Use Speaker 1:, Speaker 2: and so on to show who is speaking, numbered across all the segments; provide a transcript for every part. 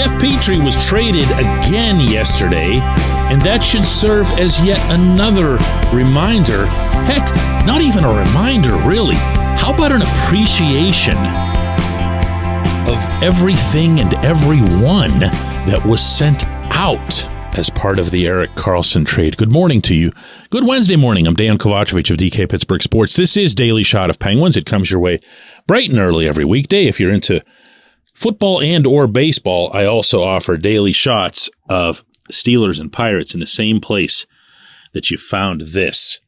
Speaker 1: Jeff Petrie was traded again yesterday, and that should serve as yet another reminder. Heck, not even a reminder, really. How about an appreciation of everything and everyone that was sent out as part of the Erik Karlsson trade? Good morning to you. Good Wednesday morning. I'm Dejan Kovacevic of DK Pittsburgh Sports. This is Daily Shot of Penguins. It comes your way bright and early every weekday. If you're into football and or baseball, I also offer daily shots of Steelers and Pirates in the same place that you found this.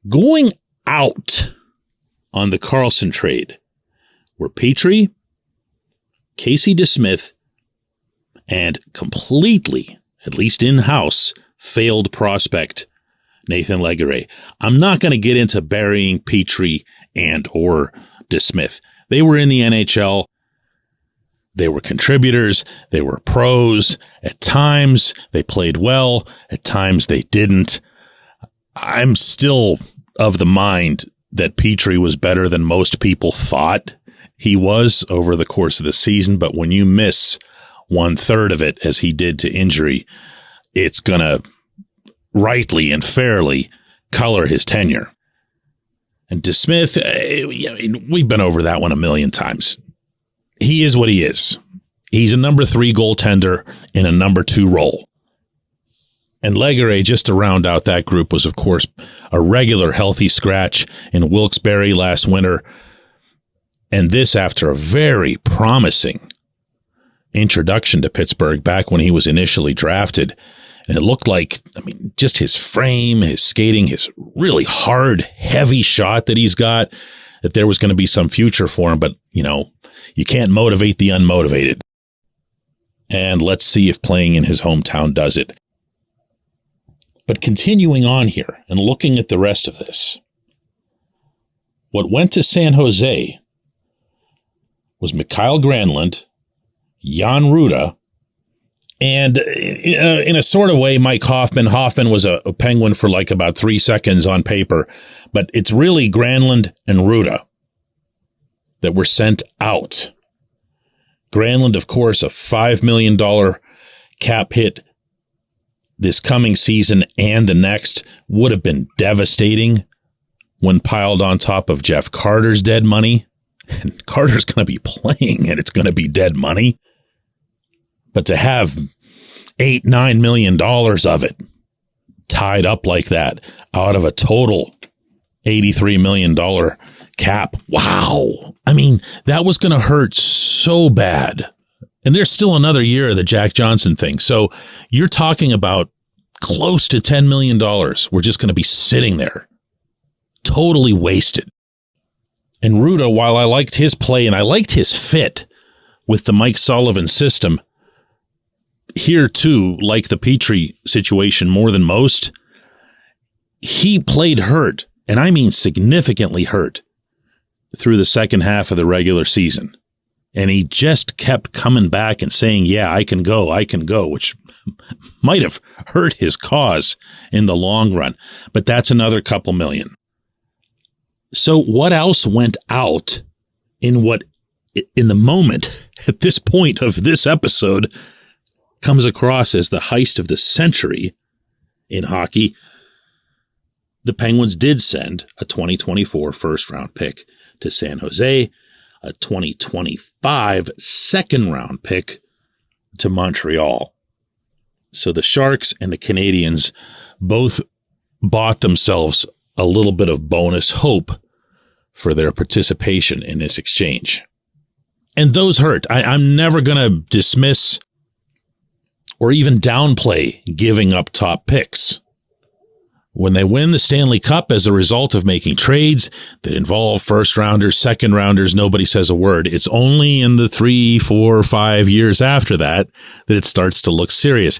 Speaker 1: Going out on the Karlsson trade were Petrie, Casey DeSmith, and completely, at least in-house, failed prospect Nathan Legare. I'm not going to get into burying Petrie and or DeSmith. They were in the NHL. They were contributors. They were pros. At times, they played well. At times, they didn't. I'm still of the mind that Petrie was better than most people thought he was over the course of the season. But when you miss 1/3 of it, as he did to injury, it's going to rightly and fairly color his tenure. And DeSmith, we've been over that one a million times. He is what he is. He's a number 3 goaltender in a number 2 role. And Legare, just to round out that group, was, of course, a regular healthy scratch in Wilkes-Barre last winter. And this after a very promising introduction to Pittsburgh back when he was initially drafted. And it looked like, just his frame, his skating, his really hard, heavy shot that he's got, that there was going to be some future for him. But, you can't motivate the unmotivated. And let's see if playing in his hometown does it. But continuing on here and looking at the rest of this, what went to San Jose was Mikael Granlund, Jan Rutta, and in a sort of way, Mike Hoffman. Hoffman was a Penguin for like about 3 seconds on paper, but it's really Granlund and Rutta that were sent out. Granlund, of course, a $5 million cap hit this coming season and the next, would have been devastating when piled on top of Jeff Carter's dead money. And Carter's going to be playing, and it's going to be dead money. But to have $8-9 million of it tied up like that out of a total $83 million cap, wow. That was going to hurt so bad. And there's still another year of the Jack Johnson thing. So you're talking about close to $10 million. We're just going to be sitting there, totally wasted. And Rutta, while I liked his play and I liked his fit with the Mike Sullivan system, here too, like the Petrie situation more than most, he played hurt, and I mean significantly hurt, through the second half of the regular season. And he just kept coming back and saying, yeah, I can go, which might have hurt his cause in the long run. But that's another couple million. So what else went out in the moment, at this point of this episode, comes across as the heist of the century in hockey? The Penguins did send a 2024 first-round pick to San Jose, a 2025 second-round pick to Montreal. So the Sharks and the Canadiens both bought themselves a little bit of bonus hope for their participation in this exchange. And those hurt. I'm never going to dismiss or even downplay giving up top picks. When they win the Stanley Cup as a result of making trades that involve first-rounders, second-rounders, nobody says a word. It's only in the 3, 4, 5 years after that it starts to look serious.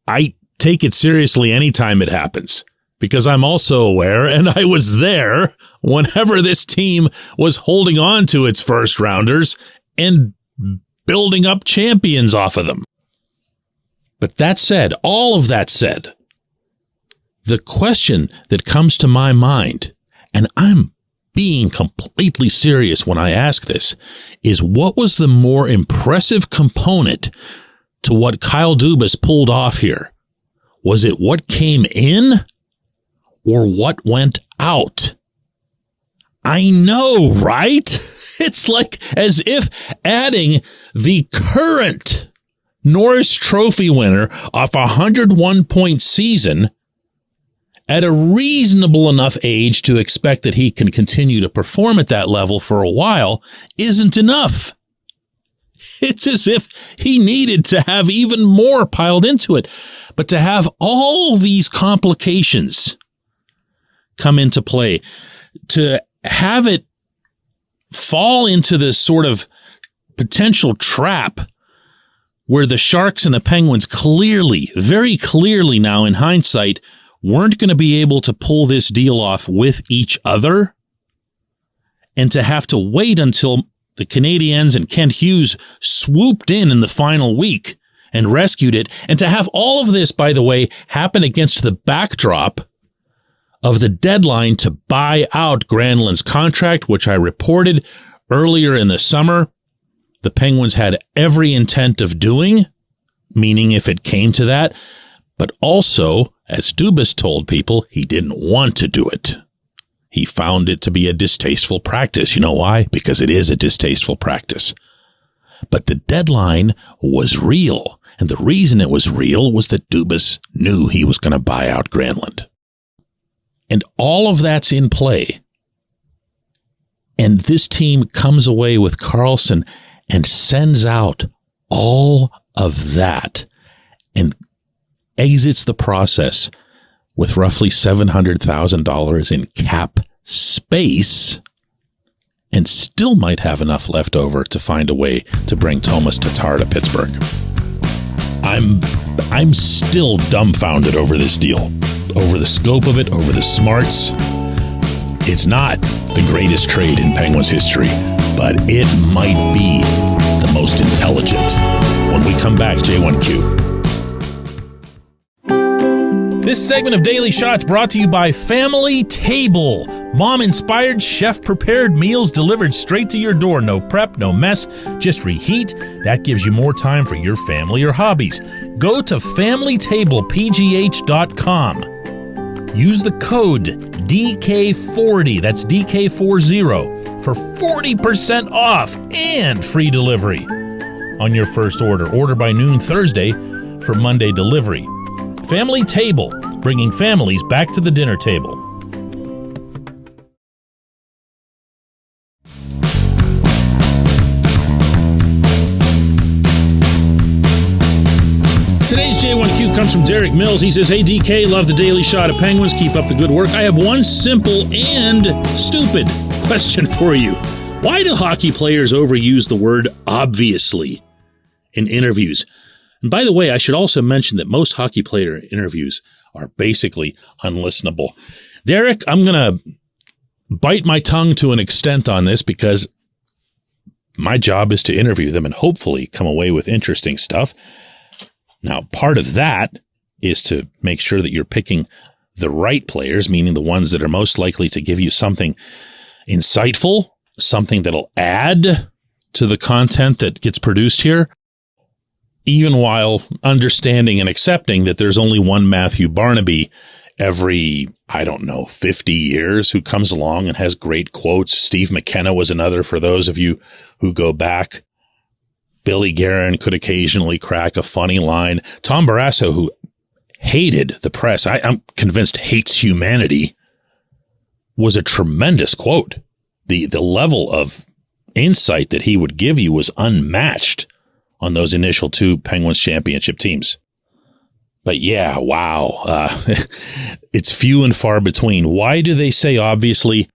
Speaker 1: I take it seriously anytime it happens, because I'm also aware, and I was there whenever this team was holding on to its first-rounders and building up champions off of them. But that said, all of that said, the question that comes to my mind, and I'm being completely serious when I ask this, is what was the more impressive component to what Kyle Dubas pulled off here? Was it what came in or what went out? I know, right? It's like as if adding the current Norris Trophy winner off a 101-point season at a reasonable enough age to expect that he can continue to perform at that level for a while isn't enough. It's as if he needed to have even more piled into it. But to have all these complications come into play, to have it fall into this sort of potential trap where the Sharks and the Penguins clearly, very clearly now in hindsight, weren't going to be able to pull this deal off with each other, and to have to wait until the Canadiens and Kent Hughes swooped in the final week and rescued it, and to have all of this, by the way, happen against the backdrop of the deadline to buy out Granlund's contract, which I reported earlier in the summer the Penguins had every intent of doing, meaning if it came to that, but also, as Dubas told people, he didn't want to do it. He found it to be a distasteful practice. You know why? Because it is a distasteful practice. But the deadline was real, and the reason it was real was that Dubas knew he was going to buy out Granlund. And all of that's in play. And this team comes away with Karlsson and sends out all of that and exits the process with roughly $700,000 in cap space and still might have enough left over to find a way to bring Tomas Tatar to Pittsburgh. I'm still dumbfounded over this deal, over the scope of it, over the smarts. It's not the greatest trade in Penguins history, but it might be the most intelligent. When we come back, J1Q. This segment of Daily Shots brought to you by Family Table. Mom-inspired, chef-prepared meals delivered straight to your door. No prep, no mess, just reheat. That gives you more time for your family or hobbies. Go to FamilyTablePGH.com. Use the code DK40, that's DK40, for 40% off and free delivery on your first order. Order by noon Thursday for Monday delivery. Family Table, bringing families back to the dinner table. Today's J1Q comes from Derek Mills. He says, "Hey DK, love the Daily Shot of Penguins. Keep up the good work. I have one simple and stupid question for you. Why do hockey players overuse the word obviously in interviews? And by the way, I should also mention that most hockey player interviews are basically unlistenable." Derek, I'm going to bite my tongue to an extent on this because my job is to interview them and hopefully come away with interesting stuff. Now, part of that is to make sure that you're picking the right players, meaning the ones that are most likely to give you something insightful, something that'll add to the content that gets produced here, even while understanding and accepting that there's only one Matthew Barnaby every, 50 years who comes along and has great quotes. Steve McKenna was another for those of you who go back. Billy Guerin could occasionally crack a funny line. Tom Barrasso, who hated the press, I'm convinced hates humanity, was a tremendous quote. The level of insight that he would give you was unmatched on those initial two Penguins championship teams. But yeah, wow. It's few and far between. Why do they say obviously?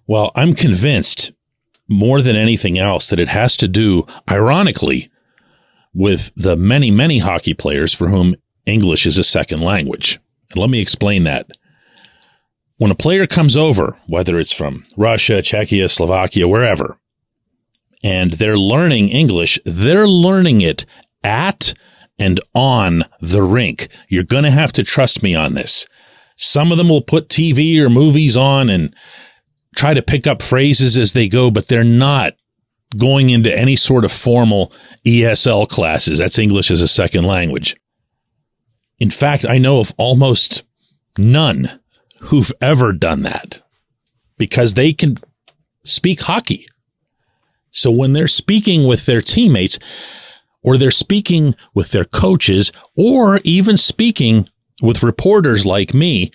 Speaker 1: Well, I'm convinced more than anything else that it has to do, ironically, with the many, many hockey players for whom English is a second language. And let me explain that. When a player comes over, whether it's from Russia, Czechia, Slovakia, wherever, and they're learning English, they're learning it at and on the rink. You're going to have to trust me on this. Some of them will put TV or movies on and try to pick up phrases as they go, but they're not going into any sort of formal ESL classes. That's English as a second language. In fact, I know of almost none who've ever done that because they can speak hockey. So when they're speaking with their teammates, or they're speaking with their coaches, or even speaking with reporters like me,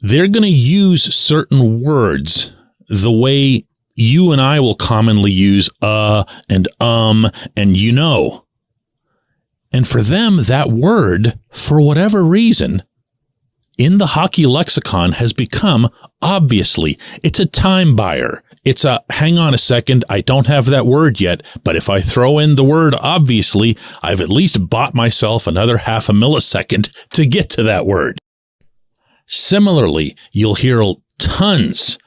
Speaker 1: they're going to use certain words the way you and I will commonly use and you know. And for them, that word, for whatever reason, in the hockey lexicon has become, obviously, it's a time buyer. It's a, hang on a second, I don't have that word yet, but if I throw in the word obviously, I've at least bought myself another half a millisecond to get to that word. Similarly, you'll hear tons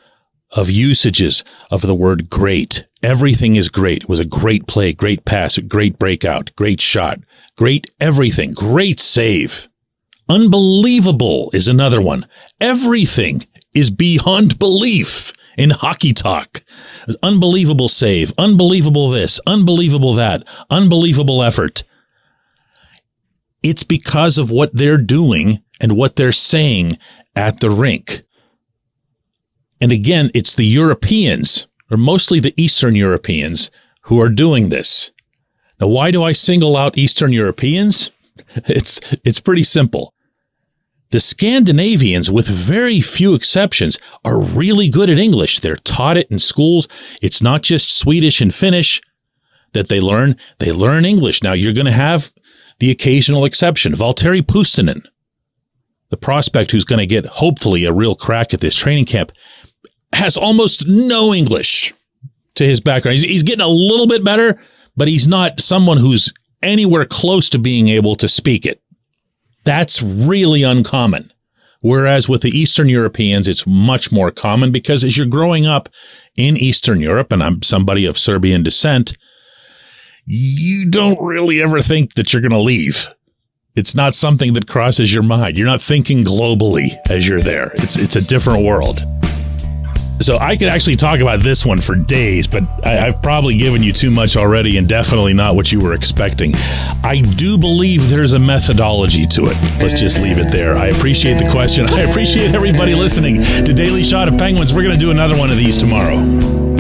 Speaker 1: of usages of the word great. Everything is great. It was a great play, great pass, great breakout, great shot, great everything, great save. Unbelievable is another one. Everything is beyond belief in hockey talk. Unbelievable save, unbelievable this, unbelievable that, unbelievable effort. It's because of what they're doing and what they're saying at the rink. And again, it's the Europeans, or mostly the Eastern Europeans, who are doing this. Now, why do I single out Eastern Europeans? It's pretty simple. The Scandinavians, with very few exceptions, are really good at English. They're taught it in schools. It's not just Swedish and Finnish that they learn. They learn English. Now, you're going to have the occasional exception. Valtteri Puustinen, the prospect who's going to get, hopefully, a real crack at this training camp, has almost no English to his background. He's getting a little bit better, but he's not someone who's anywhere close to being able to speak it. That's really uncommon. Whereas with the Eastern Europeans, it's much more common because as you're growing up in Eastern Europe, and I'm somebody of Serbian descent, you don't really ever think that you're going to leave. It's not something that crosses your mind. You're not thinking globally as you're there. It's a different world. So I could actually talk about this one for days, but I've probably given you too much already and definitely not what you were expecting. I do believe there's a methodology to it. Let's just leave it there. I appreciate the question. I appreciate everybody listening to Daily Shot of Penguins. We're going to do another one of these tomorrow.